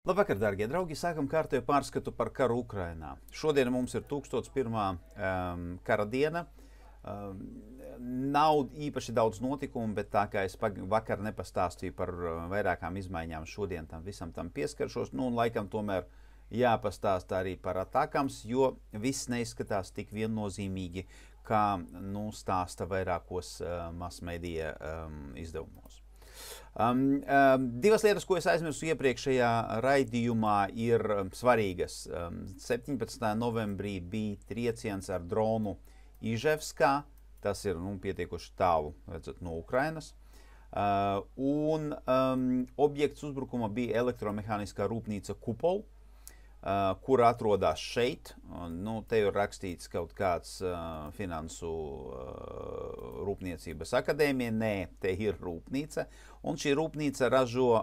Labvakar, darbie draugi! Sākam kārtējo pārskatu par karu Ukrainā. Šodien mums ir 1001. Kara diena. Nav īpaši daudz notikumu, bet tā kā es vakar nepastāstīju par vairākām izmaiņām, šodien tam visam pieskaršos. Un laikam tomēr jāpastāsta arī par atakams, jo viss neizskatās tik viennozīmīgi, kā stāsta vairākos masmedija izdevumos. Divas lietas, ko es aizmirsu iepriekšējā raidījumā, ir svarīgas. 17. novembrī bija trieciens ar dronu Iževskā. Tas ir pietiekoši tālu, redzat, no Ukrainas. Un objekts uzbrukuma bija elektromehāniskā rūpnīca Kupol, kur atrodas šeit. Te ir rakstīts kaut kāds finansu rūpniecības akadēmija. Nē, te ir rūpnīca. Un šī rūpnīca ražo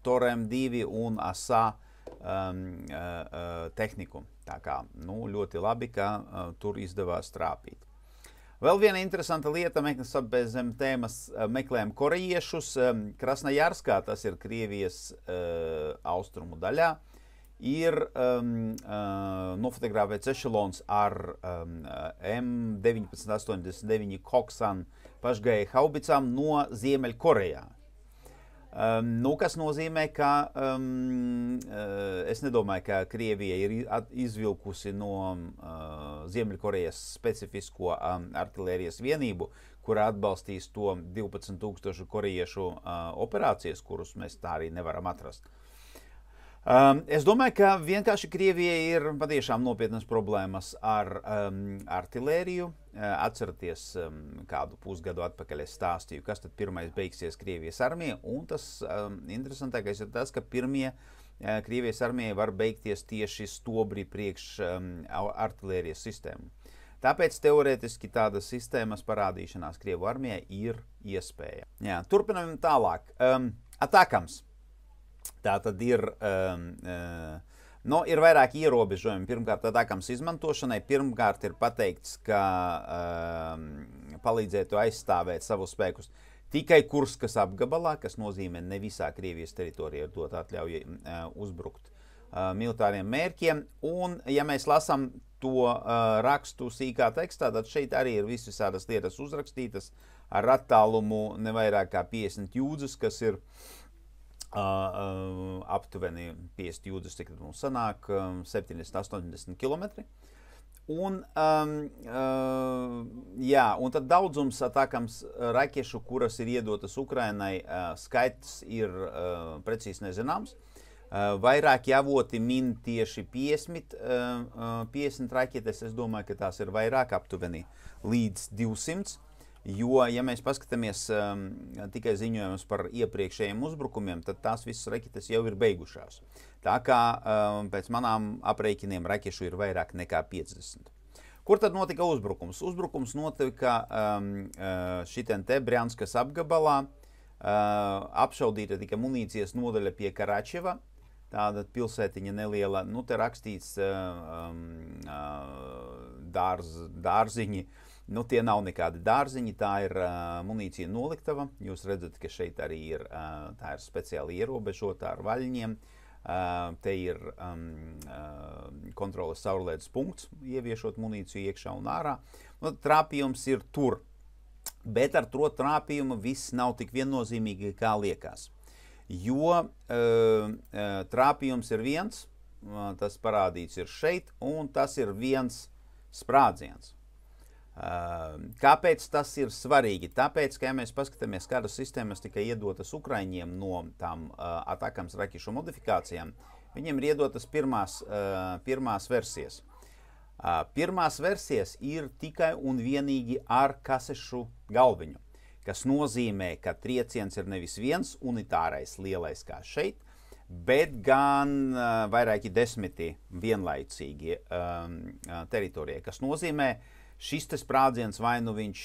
Torem 2 un ASA tehniku. Tā kā ļoti labi, ka tur izdevās trāpīt. Vēl viena interesanta lieta, mēs zem tēmas meklējam korejiešus. Krasnojarskā, tas ir Krievijas austrumu daļā, ir nofotografēts ešelons ar M1989 Koksan pašgājēju haubicām no Ziemeļkorejā. Kas nozīmē, ka es nedomāju, ka Krievija ir izvilkusi no Ziemeļkorejas specifisko artilērijas vienību, kura atbalstīs to 12,000 korejiešu operācijas, kurus mēs tā arī nevaram atrast. Es domāju, ka vienkārši Krievijai ir patiešām nopietnas problēmas ar artilēriju. Atceraties, kādu pusgadu atpakaļ es stāstīju, kas tad pirmais beigsies Krievijas armija, un tas interesantākais ir tas, ka pirmie Krievijas armijai var beigties tieši stobri priekš artilērijas sistēmu. Tāpēc teorētiski tādas sistēmas parādīšanās Krievu armijai ir iespēja. Jā, turpinām tālāk. Atakams. Tā tad ir vairāki ierobežojumi. Pirmkārt, atakams izmantošanai. Pirmkārt, ir pateikts, ka palīdzētu aizstāvēt savus spēkus tikai Kurskas apgabalā, kas nozīmē ne visā Krievijas teritorijā dot atļauju uzbrukt militāriem mērķiem. Un, ja mēs lasām to rakstu sīkā tekstā, tad šeit arī ir visādas lietas uzrakstītas ar attālumu ne vairāk kā 50 jūdzes, kas ir aptuveni 50 jūdzes, cik tad mums sanāk, 70–80 kilometri. Un tad daudzums atakams raķešu, kuras ir iedotas Ukrainai, skaits ir precīzi nezināms. Vairāki avoti min tieši 50 raķetes. Es domāju, ka tās ir vairāk, aptuveni līdz 200. Jo, ja mēs paskatāmies tikai ziņojumus par iepriekšējiem uzbrukumiem, tad tās visas raķetes jau ir beigušās. Tā kā pēc manām aprēķiniem raķešu ir vairāk nekā 50. Kur tad notika uzbrukums? Uzbrukums notika šitien te Brjanskas apgabalā. Apšaudīta tika munīcijas nodaļa pie Karačeva. Tāda pilsētiņa neliela, te rakstīts dārziņi. Tie nav nekādi dārziņi, tā ir munīcija noliktava. Jūs redzat, ka šeit arī ir, tā ir speciāli ierobežota ar vaļņiem. Te ir kontroles caurlaides punkts, ieviešot munīciju iekšā un ārā. Trāpījums ir tur, bet ar to trāpījumu viss nav tik viennozīmīgi, kā liekas. Jo trāpījums ir viens, tas parādīts ir šeit, un tas ir viens sprādziens. Kāpēc tas ir svarīgi? Tāpēc, ka, ja mēs paskatāmies, kādas sistēmas tika iedotas Ukraiņiem no tām atakams raķešu modifikācijām, viņiem ir iedotas pirmās versijas. Pirmās versijas ir tikai un vienīgi ar kasešu galviņu, kas nozīmē, ka trieciens ir nevis viens unitārais lielais kā šeit, bet gan vairāki desmiti vienlaicīgi teritorijai, kas nozīmē, šis sprādziens vai viņš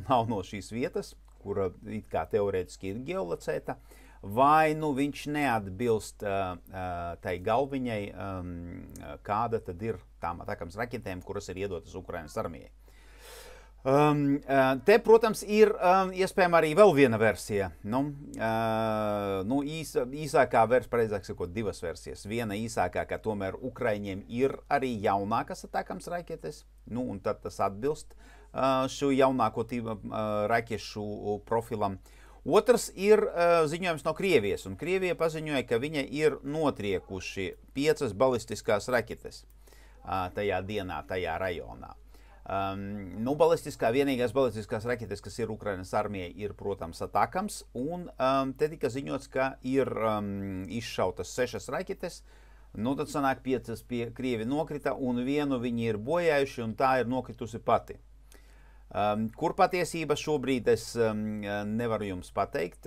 nav no šīs vietas, kura it kā teorētiski ir geolocēta, vai viņš neatbilst tai galviņai, kāda tad ir tām atakams raķetēm, kuras ir iedotas Ukrainas armijai. Te, protams, ir iespējama arī vēl viena versija. Īsākā versija, pareizāk sakot, divas versijas. Viena īsākā, ka tomēr Ukraiņiem ir arī jaunākas atakams raķetes, un tad tas atbilst šo jaunāko raķešu profilam. Otrs ir ziņojums no Krievijas, un Krievija paziņoja, ka viņa ir notriekuši 5 balistiskās raķetes tajā dienā, tajā rajonā. Vienīgās balistiskās raķetes, kas ir Ukrainas armijai, ir, protams, atakams, un te tika ziņots, ka ir izšautas 6 raķetes, tad sanāk 5 Krievi nokrita, un vienu viņi ir bojājuši, un tā ir nokritusi pati. Kur patiesība šobrīd es nevaru jums pateikt,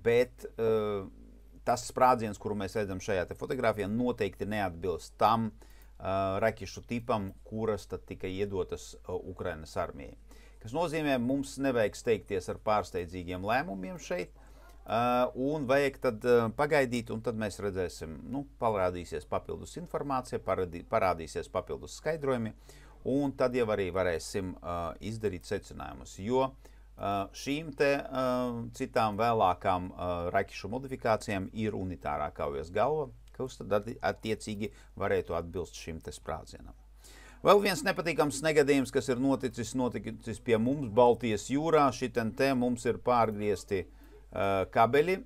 bet tas sprādziens, kuru mēs redzam šajā te fotogrāfijā, noteikti neatbilst tam raķešu tipam, kuras tad tika iedotas Ukrainas armijai. Kas nozīmē, mums nevajag steigties ar pārsteidzīgiem lēmumiem šeit, un vajag tad pagaidīt, un tad mēs redzēsim, parādīsies papildus informācija, parādīsies papildus skaidrojumi, un tad jau arī varēsim izdarīt secinājumus, jo šīm te citām vēlākām raķešu modifikācijām ir unitārā kaujas galva, kas tad attiecīgi varētu atbilst šim te sprādzienam. Vēl viens nepatīkams negadījums, kas ir noticis pie mums Baltijas jūrā. Šitien te mums ir pārgriezti kabeļi,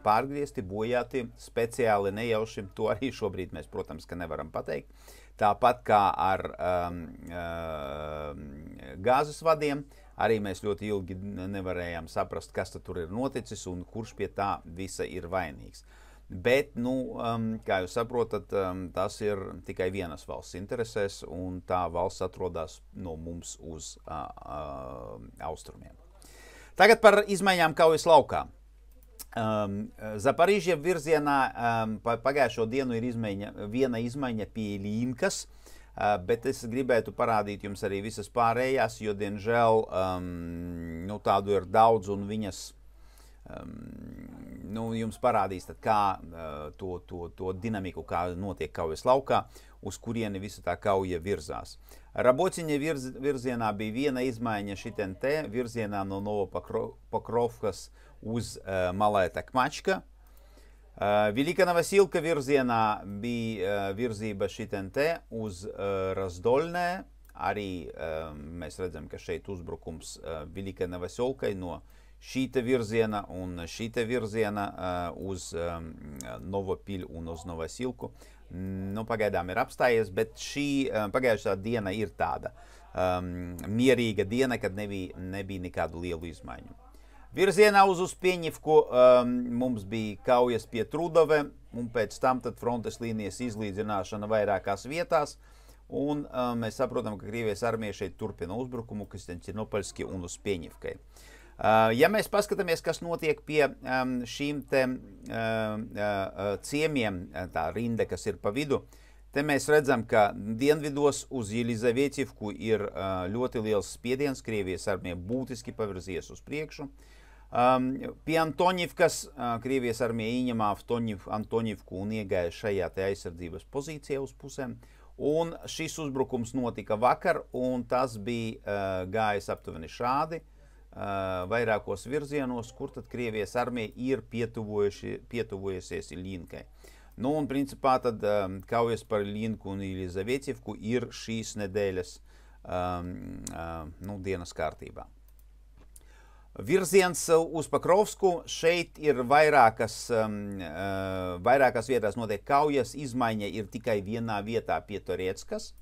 pārgriezti, bojāti speciāli nejauši. To arī šobrīd mēs, protams, ka nevaram pateikt. Tāpat kā ar gāzes vadiem, arī mēs ļoti ilgi nevarējām saprast, kas tur ir noticis un kurš pie tā visa ir vainīgs. Bet, kā jūs saprotat, tas ir tikai vienas valsts interesēs, un tā valsts atrodas no mums uz austrumiem. Tagad par izmaiņām kaujas laukā. Zaparižie virzienā pagājušo dienu ir viena izmaiņa pie Līnkas, bet es gribētu parādīt jums arī visas pārējās, jo, diemžēl, tādu ir daudz, un viņas jums parādīs, tad, kā to dinamiku, kā notiek kaujas laukā, uz kurieni visa tā kauja virzās. Rabociņa virzienā bija viena izmaiņa šitien te, virzienā no Novopokrovkas uz Malēta Kmačka. Velika Novosilka virzienā bija virzība šitien te uz Razdolnē. Arī mēs redzam, ka šeit uzbrukums Velika Novosilkai no šīta virziena un šīta virziena uz Novopiļu un uz Novosilku. Pagaidām ir apstājies, bet šī pagājušā diena ir tāda mierīga diena, kad nebija nekādu lielu izmaiņu. Virzienā uz Uspieņivku mums bija kaujas pie Trudove, un pēc tam tad frontes līnijas izlīdzināšana vairākās vietās, un mēs saprotam, ka Krievijas armija šeit turpina uzbrukumu Konstantinopoļski un Uspieņivkai. Ja mēs paskatāmies, kas notiek pie šīm te ciemiem, tā rinde, kas ir pa vidu, te mēs redzam, ka dienvidos uz Jelizavetivku ir ļoti liels spiediens, Krievijas armija būtiski pavirzies uz priekšu. Pie Antonivkas Krievijas armija ieņem Antonivku un iegāja šajā te aizsardzības pozīcijā uz pusēm. Un šis uzbrukums notika vakar, un tas bija gājis aptuveni šādi. Vairākos virzienos, kur tad Krievijas armija ir pietuvojusies Līnkai. Un principā tad kaujas par Līnku un Jelizavetivku ir šīs nedēļas dienas kārtībā. Virziens uz Pakrovsku, šeit ir vairākas vietās notiek kaujas, izmaiņa ir tikai vienā vietā pie Torieckas,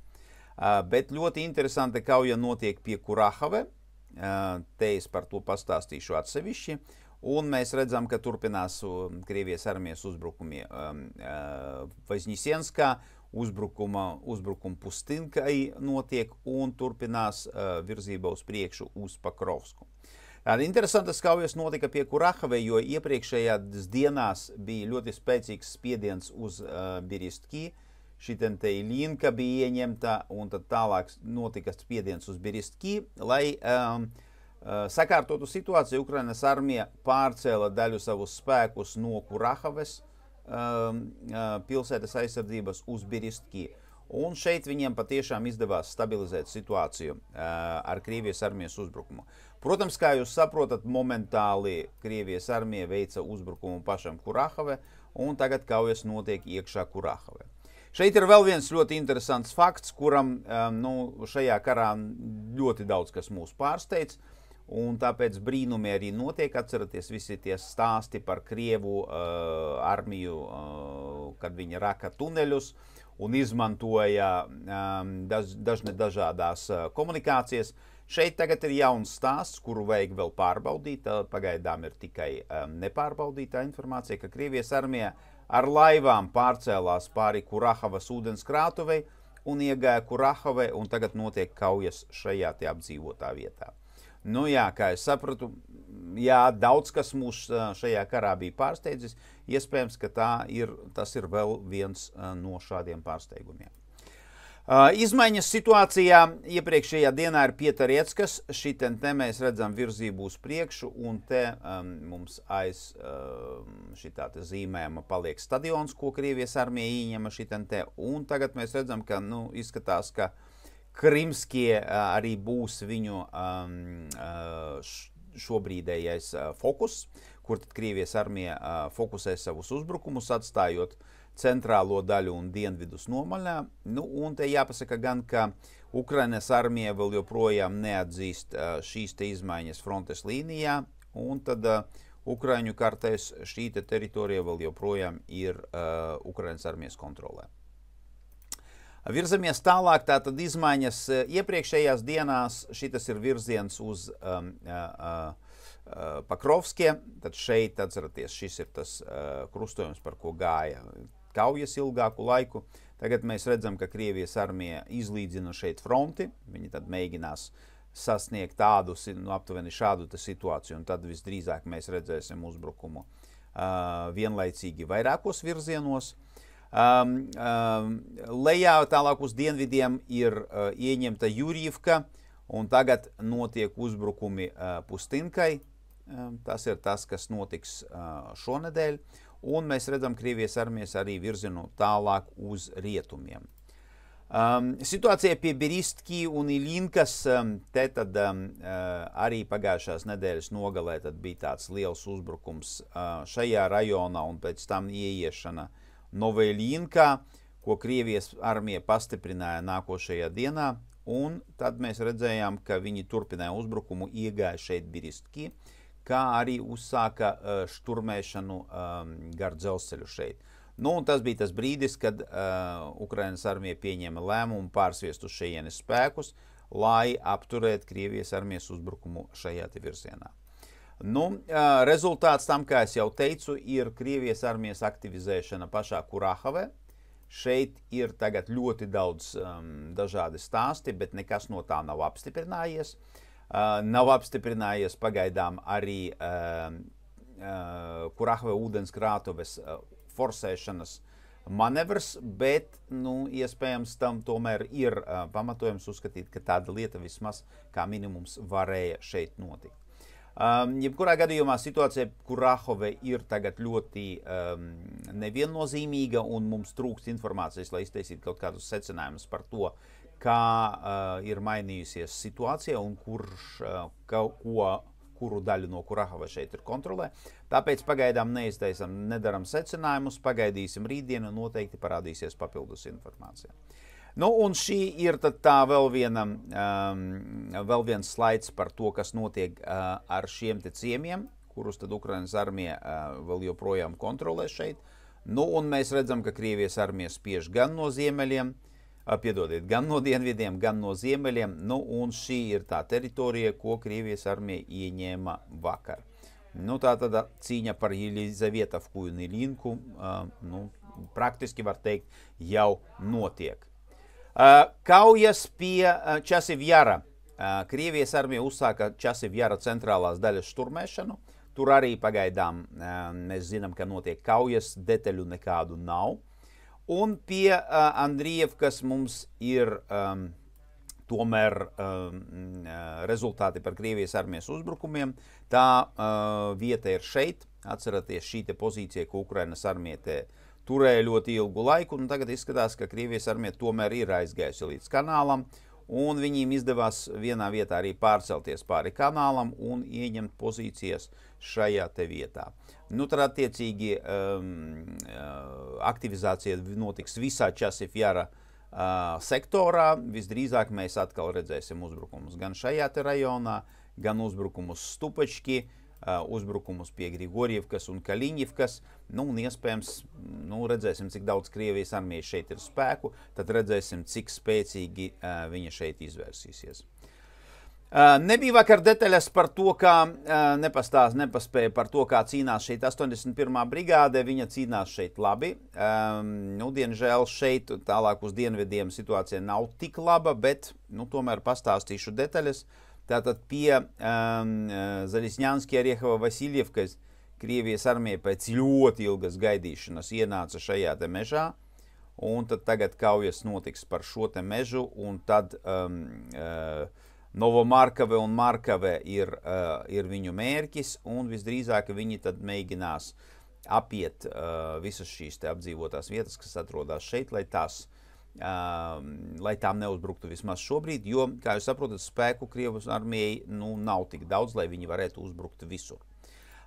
bet ļoti interesanta kauja notiek pie Kurahave. Te es par to pastāstīšu atsevišķi, un mēs redzam, ka turpinās Krievijas armijas uzbrukumi Vaznesienskā, uzbrukumi Pustinkai notiek, un turpinās virzība uz priekšu uz Pakrovsku. Tāda interesantas kaujas notika pie Kurahave, jo iepriekšējās dienās bija ļoti spēcīgs spiediens uz Biristki. Šitien te Līnka bija ieņemta, un tad tālāk notika spiediens uz Biristki, lai sakārtotu situāciju. Ukrainas armija pārcēla daļu savus spēkus no Kurahaves pilsētas aizsardzības uz Biristki. Un šeit viņiem patiešām izdevās stabilizēt situāciju ar Krievijas armijas uzbrukumu. Protams, kā jūs saprotat, momentāli Krievijas armija veica uzbrukumu pašam Kurahave, un tagad kaujas notiek iekšā Kurahave. Šeit ir vēl viens ļoti interesants fakts, kuram šajā karā ļoti daudz kas mūs pārsteidz, un tāpēc brīnumi arī notiek. Atceraties visi tie stāsti par Krievu armiju, kad viņi raka tuneļus un izmantoja dažādās komunikācijas. Šeit tagad ir jauns stāsts, kuru vajag vēl pārbaudīt. Pagaidām ir tikai nepārbaudītā informācija, ka Krievijas armija ar laivām pārcēlās pāri Kurahavas ūdenskrātuvei un iegāja Kurahavē, un tagad notiek kaujas šajā te apdzīvotā vietā. Nu jā, kā es sapratu, jā, daudz kas mūs šajā karā bija pārsteidzis. Iespējams, ka tas ir vēl viens no šādiem pārsteigumiem. Izmaiņas situācijā iepriekšējā dienā ir Pietarieckas. Šitien te mēs redzam virzību uz priekšu, un te mums aiz šitā te zīmējuma paliek stadions, ko Krievijas armija ieņema šitien te. Un tagad mēs redzam, ka izskatās, ka Krimskie arī būs viņu šobrīdējais fokus, kur tad Krievijas armija fokusē savus uzbrukumus, atstājot centrālo daļu un dienvidus nomaļā. Un te jāpasaka gan, ka Ukrainas armija vēl joprojām neatzīst šīs te izmaiņas frontes līnijā, un tad Ukraiņu kartēs šī te teritorija vēl joprojām ir Ukrainas armijas kontrolē. Virzamies tālāk, tātad izmaiņas iepriekšējās dienās. Šitas ir virziens uz Pakrovskie. Tad šeit, atceraties, šis ir tas krustojums, par ko gāja kaujas ilgāku laiku. Tagad mēs redzam, ka Krievijas armija izlīdzina šeit fronti. Viņi tad mēģinās sasniegt tādu, aptuveni šādu situāciju, un tad visdrīzāk mēs redzēsim uzbrukumu vienlaicīgi vairākos virzienos. Lejā tālāk uz dienvidiem ir ieņemta Jurjivka, un tagad notiek uzbrukumi Pustinkai. Tas ir tas, kas notiks šonedēļ, un mēs redzam Krievijas armijas arī virzinu tālāk uz rietumiem. Situācija pie Beristki un Ilinkas, te tad arī pagājušās nedēļas nogalē tad bija tāds liels uzbrukums šajā rajonā, un pēc tam ieiešana Novoiļinkā, ko Krievijas armija pastiprināja nākošajā dienā, un tad mēs redzējām, ka viņi turpināja uzbrukumu, iegāja šeit Beristki, kā arī uzsāka šturmēšanu gar dzelzceļu šeit. Un tas bija tas brīdis, kad Ukrainas armija pieņēma lēmumu pārsviest uz šejienes spēkus, lai apturētu Krievijas armijas uzbrukumu šajā te virzienā. Rezultāts tam, kā es jau teicu, ir Krievijas armijas aktivizēšana pašā Kurahavē. Šeit ir tagad ļoti daudz dažādi stāsti, bet nekas no tā nav apstiprinājies. Nav apstiprinājies pagaidām arī Kurahave ūdenskrātuves forsēšanas manevrs, bet, iespējams, tam tomēr ir pamatojums uzskatīt, ka tāda lieta vismaz kā minimums varēja šeit notikt. Jebkurā gadījumā situācija Kurahove ir tagad ļoti neviennozīmīga, un mums trūkst informācijas, lai iztaisītu kaut kādus secinājumus par to, kā ir mainījusies situācija un kuru daļu no Kurahove šeit ir kontrolē. Tāpēc pagaidām nedaram secinājumus, pagaidīsim rītdienu, noteikti parādīsies papildus informācija. Un šī ir tad tā vēl viens slaids par to, kas notiek ar šiem te ciemiem, kurus tad Ukrainas armija vēl joprojām kontrolē šeit. Un mēs redzam, ka Krievijas armija spiež gan no ziemeļiem, gan no dienvidiem, gan no ziemeļiem. Un šī ir tā teritorija, ko Krievijas armija ieņēma vakar. Tā tad cīņa par Jelizavetavku un Ilinku, praktiski var teikt, jau notiek. Kaujas pie Časivjara. Krievijas armija uzsāka Časivjara centrālās daļas šturmēšanu. Tur arī pagaidām mēs zinām, ka notiek kaujas, detaļu nekādu nav. Un pie Andrievkas mums ir tomēr rezultāti par Krievijas armijas uzbrukumiem. Tā vieta ir šeit. Atceraties, šī te pozīcija, ko Ukrainas armija te turēja ļoti ilgu laiku, un tagad izskatās, ka Krievijas armija tomēr ir aizgājusi līdz kanālam, un viņiem izdevās vienā vietā arī pārcelties pāri kanālam un ieņemt pozīcijas šajā te vietā. Nu, tad attiecīgi aktivizācija notiks visā Časif Jara sektorā. Visdrīzāk mēs atkal redzēsim uzbrukumus gan šajā te rajonā, gan uzbrukumus Stupački, uzbrukumus pie Grigorjevkas un Kaļiņivkas. Nu, un iespējams, redzēsim, cik daudz Krievijas armijas šeit ir spēku, tad redzēsim, cik spēcīgi viņa šeit izvērsīsies. Nebija vakar detaļas par to, kā nepaspēja par to, kā cīnās šeit 81. brigāde. Viņa cīnās šeit labi. Diemžēl šeit tālāk uz dienvidiem situācija nav tik laba, bet tomēr pastāstīšu detaļas. Tātad pie Zaļisņānski Ariehova Vasiljevkas Krievijas armija pēc ļoti ilgas gaidīšanas ienāca šajā te mežā. Un tad tagad kaujas notiks par šo te mežu, un tad Novomarkave un Markave ir viņu mērķis, un visdrīzāk viņi tad mēģinās apiet visas šīs te apdzīvotās vietas, kas atrodas šeit, lai tām neuzbruktu vismaz šobrīd, jo, kā jūs saprotat, spēku Krievijas armijai nav tik daudz, lai viņi varētu uzbrukt visur.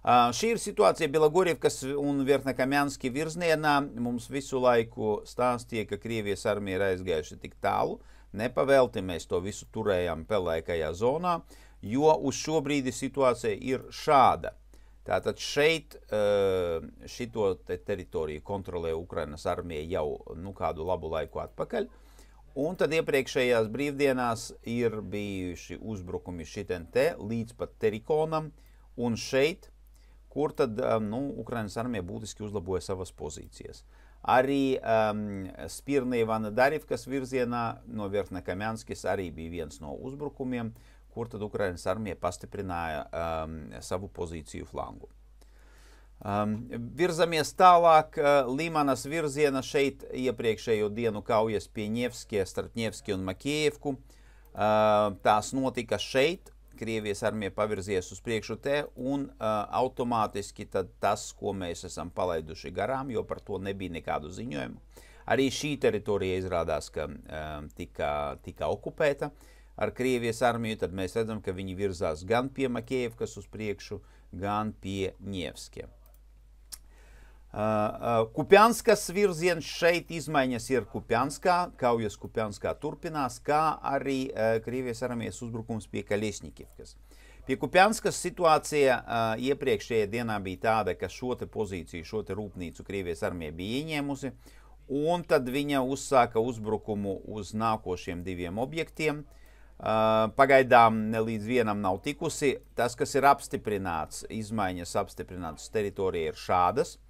Šī ir situācija Bielogorjevkas un Verkhnekamianski virzienā. Mums visu laiku stāstīja, ka Krievijas armija ir aizgājuši tik tālu. Nepavēlti mēs to visu turējām pelēkajā zonā, jo uz šo brīdi situācija ir šāda. Tātad šeit šito teritoriju kontrolē Ukrainas armija jau kādu labu laiku atpakaļ. Un tad iepriekšējās brīvdienās ir bijuši uzbrukumi šitien te līdz pat Terikonam un šeit, kur tad Ukrainas armija būtiski uzlaboja savas pozīcijas. Arī Spirnīvana Darivkas virzienā no Verkhnekamianskis arī bija viens no uzbrukumiem, kur tad Ukrainas armija pastiprināja savu pozīciju flangu. Virzamies tālāk, Limanas virziena šeit iepriekšējo dienu kaujas pie Ņevskie, starp Ņevski un Makievku. Tās notika šeit. Krievijas armija pavirzies uz priekšu te, un automātiski tad tas, ko mēs esam palaiduši garām, jo par to nebija nekādu ziņojumu. Arī šī teritorija izrādās, ka tika okupēta ar Krievijas armiju, tad mēs redzam, ka viņi virzās gan pie Makievkas uz priekšu, gan pie Ņevskiem. Kupjanskas virziens šeit izmaiņas ir Kupjanskā, kaujas Kupjanskā turpinās, kā arī Krievijas armijas uzbrukums pie Kaļiesņikivkas. Pie Kupjanskas situācija iepriekšējā dienā bija tāda, ka šo te pozīciju, šo te rūpnīcu Krievijas armija bija ieņēmusi, un tad viņa uzsāka uzbrukumu uz nākošiem diviem objektiem. Pagaidām ne līdz vienam nav tikusi. Tas, kas ir apstiprināts, izmaiņas apstiprinātas teritorija ir šādas.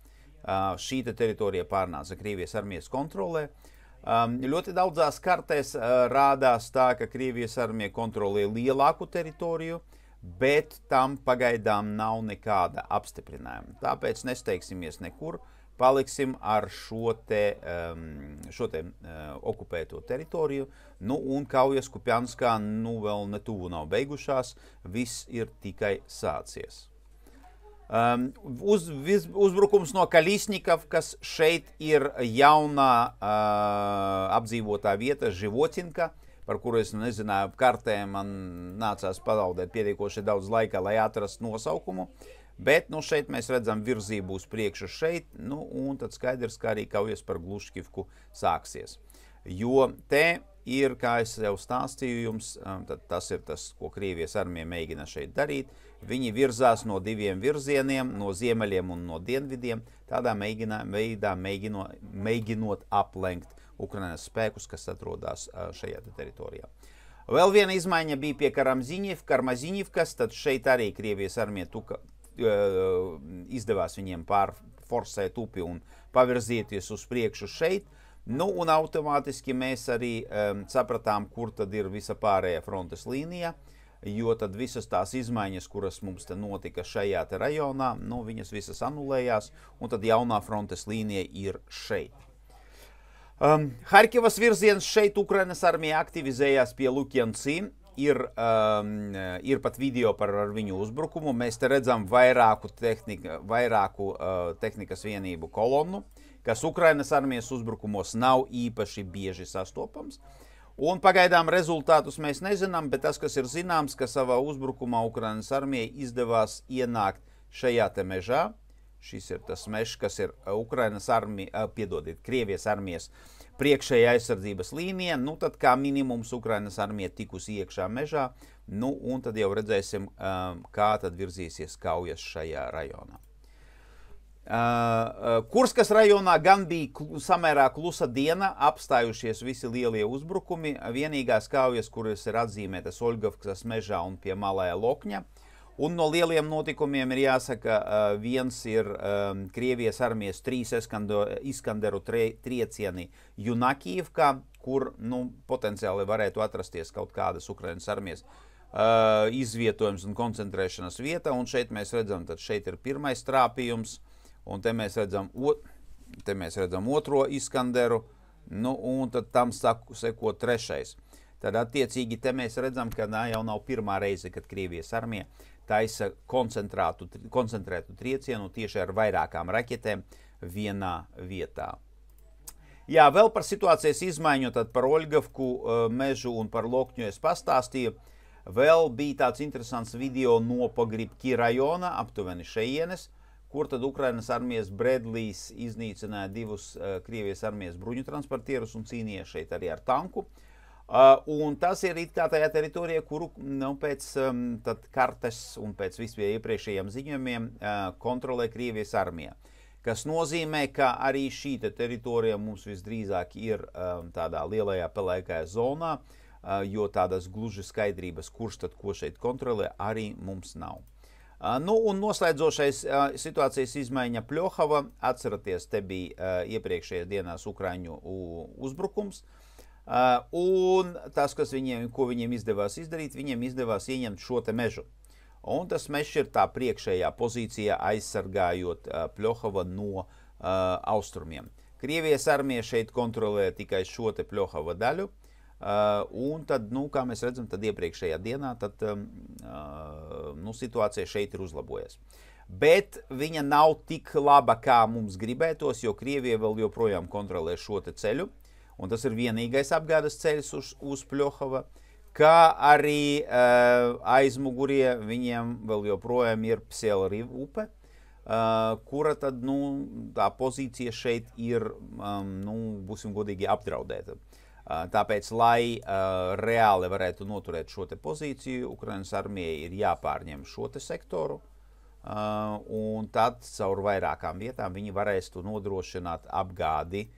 Šī teritorija pārnāca Krievijas armijas kontrolē. Ļoti daudzās kartēs rādās tā, ka Krievijas armija kontrolē lielāku teritoriju, bet tam pagaidām nav nekāda apstiprinājuma. Tāpēc nesteigsimies nekur, paliksim ar šo te okupēto teritoriju. Un kaujas Kupjanskā vēl netuvu nav beigušās, viss ir tikai sācies. Uzbrukums no Kaļiesņikavkas, šeit ir jaunā apdzīvotā vieta Životinka, par kuru es nezināju kartē, man nācās pazaudēt pietiekoši daudz laika, lai atrastu nosaukumu, bet šeit mēs redzam virzību uz priekšu šeit, un tad skaidrs, ka arī kaujas par Gluškivku sāksies. Jo te ir, kā es jau stāstīju jums, tad tas ir tas, ko Krievijas armija mēģina šeit darīt. Viņi virzās no diviem virzieniem, no ziemeļiem un no dienvidiem, tādā veidā mēģinot aplenkt Ukrainas spēkus, kas atrodas šajā teritorijā. Vēl viena izmaiņa bija pie Karmaziņivkas, tad šeit arī Krievijas armija izdevās viņiem pārforsēt upi un pavirzieties uz priekšu šeit. Un automātiski mēs arī sapratām, kur tad ir visa pārējā frontes līnija, jo tad visas tās izmaiņas, kuras mums te notika šajā te rajonā, viņas visas anulējās, un tad jaunā frontes līnija ir šeit. Harkivas virziens šeit Ukrainas armija aktivizējās pie Lukjanci, ir pat video par viņu uzbrukumu. Mēs te redzam vairāku tehnikas vienību kolonnu, kas Ukrainas armijas uzbrukumos nav īpaši bieži sastopams. Un pagaidām rezultātus mēs nezinām, bet tas, kas ir zināms, ka savā uzbrukumā Ukrainas armijai izdevās ienākt šajā te mežā. Šis ir tas mežs, kas ir Krievijas armijas priekšējā aizsardzības līnija. Nu, tad kā minimums Ukrainas armija tikusi iekšā mežā, nu, un tad jau redzēsim, kā tad virzīsies kaujas šajā rajonā. Kurskas rajonā gan bija samērā klusa diena, apstājušies visi lielie uzbrukumi. Vienīgās kaujas, kuras ir atzīmētas Oļgavkas mežā un pie Malajā Lokņa. Un no lieliem notikumiem ir jāsaka, viens ir Krievijas armijas 3 Iskanderu triecieni Junakīvkā, kur potenciāli varētu atrasties kaut kādas Ukrainas armijas izvietojums un koncentrēšanas vieta. Un šeit mēs redzam, tad šeit ir pirmais trāpījums. Un te mēs redzam otro Iskanderu, nu, un tad tam seko trešais. Tad attiecīgi te mēs redzam, ka jau nav pirmā reize, kad Krievijas armija taisa koncentrētu triecienu tieši ar vairākām raķetēm vienā vietā. Jā, vēl par situācijas izmaiņu, tad par Oļgavku mežu un par Lokņu es pastāstīju. Vēl bija tāds interesants video no Pogribki rajona, aptuveni šejienes, kur tad Ukrainas armijas Bredlijs iznīcināja 2 Krievijas armijas bruņu transportierus un cīnīja šeit arī ar tanku. Un tas ir it kā tajā teritorijā, kuru pēc kartes un pēc vispār iepriekšējiem ziņojumiem kontrolē Krievijas armija. Kas nozīmē, ka arī šī teritorija mums visdrīzāk ir tādā lielajā pelēkajā zonā, jo tādas gluži skaidrības, kurš tad ko šeit kontrolē, arī mums nav. Nu, un noslēdzošais situācijas izmaiņa Pļohava. Atceraties, te bija iepriekšējās dienās Ukraiņu uzbrukums. Un tas, ko viņiem izdevās izdarīt, viņiem izdevās ieņemt šo te mežu. Un tas mežs ir tā priekšējā pozīcijā, aizsargājot Pļohava no austrumiem. Krievijas armija šeit kontrolē tikai šo te Pļohava daļu. Un tad, kā mēs redzam, tad iepriekšējā dienā tad, situācija šeit ir uzlabojies. Bet viņa nav tik laba, kā mums gribētos, jo Krievija vēl joprojām kontrolē šo te ceļu. Un tas ir vienīgais apgādes ceļš uz Pļohava, kā arī aizmugurie viņiem vēl joprojām ir Pselriv upe, kura tad, tā pozīcija šeit ir, būsim godīgi, apdraudēta. Tāpēc, lai reāli varētu noturēt šo te pozīciju, Ukrainas armijai ir jāpārņem šo te sektoru, un tad caur vairākām vietām viņi varēs tu nodrošināt apgādi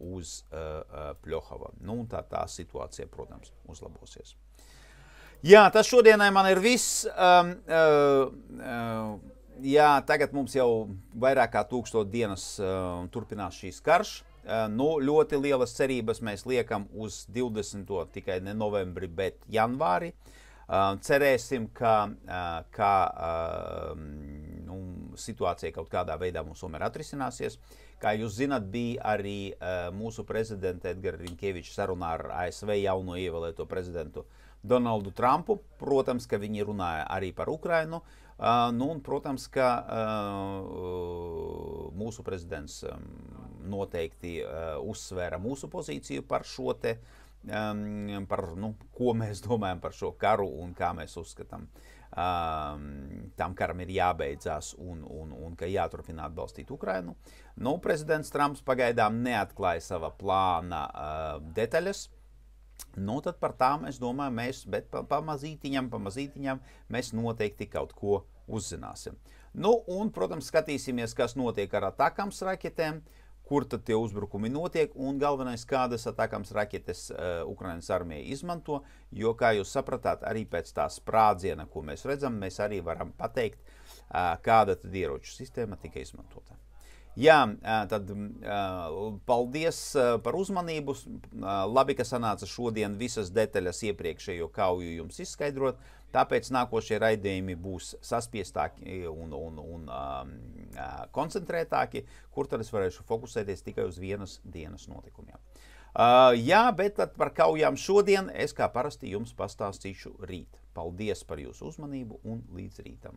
uz Pļohava. Nu, un tā situācija, protams, uzlabosies. Jā, tas šodienai man ir viss. Jā, tagad mums jau vairāk kā 1000 dienas turpinās šīs karš. Ļoti lielas cerības mēs liekam uz 20. tikai ne novembri, bet janvāri. Cerēsim, ka situācija kaut kādā veidā mums tomēr atrisināsies. Kā jūs zināt, bija arī mūsu prezidenta Edgara Riņkeviča sarunā ar ASV jauno ievēlēto prezidentu Donaldu Trumpu. Protams, ka viņi runāja arī par Ukrainu. Un, protams, ka mūsu prezidents noteikti uzsvēra mūsu pozīciju par šo te, ko mēs domājam par šo karu un kā mēs uzskatām. Tam karam ir jābeidzās un ka jāturpina atbalstīt Ukrainu. Prezidents Trumps pagaidām neatklāja sava plāna detaļas. Tad par tām, es domāju, bet pamazītiņam mēs noteikti kaut ko uzzināsim. Un, protams, skatīsimies, kas notiek ar atakams raķetēm, kur tad tie uzbrukumi notiek un galvenais, kādas atakams raķetes Ukrainas armija izmanto, jo, kā jūs sapratāt, arī pēc tā sprādziena, ko mēs redzam, mēs arī varam pateikt, kāda tad ieroču sistēma tika izmantota. Jā, tad paldies par uzmanību. Labi, ka sanāca šodien visas detaļas iepriekšējo kauju jums izskaidrot. Tāpēc nākošie raidījumi būs saspiestāki un koncentrētāki, kur tad es varēšu fokusēties tikai uz vienas dienas notikumiem. Jā, bet par kaujām šodien es kā parasti jums pastāstīšu rīt. Paldies par jūsu uzmanību un līdz rītam!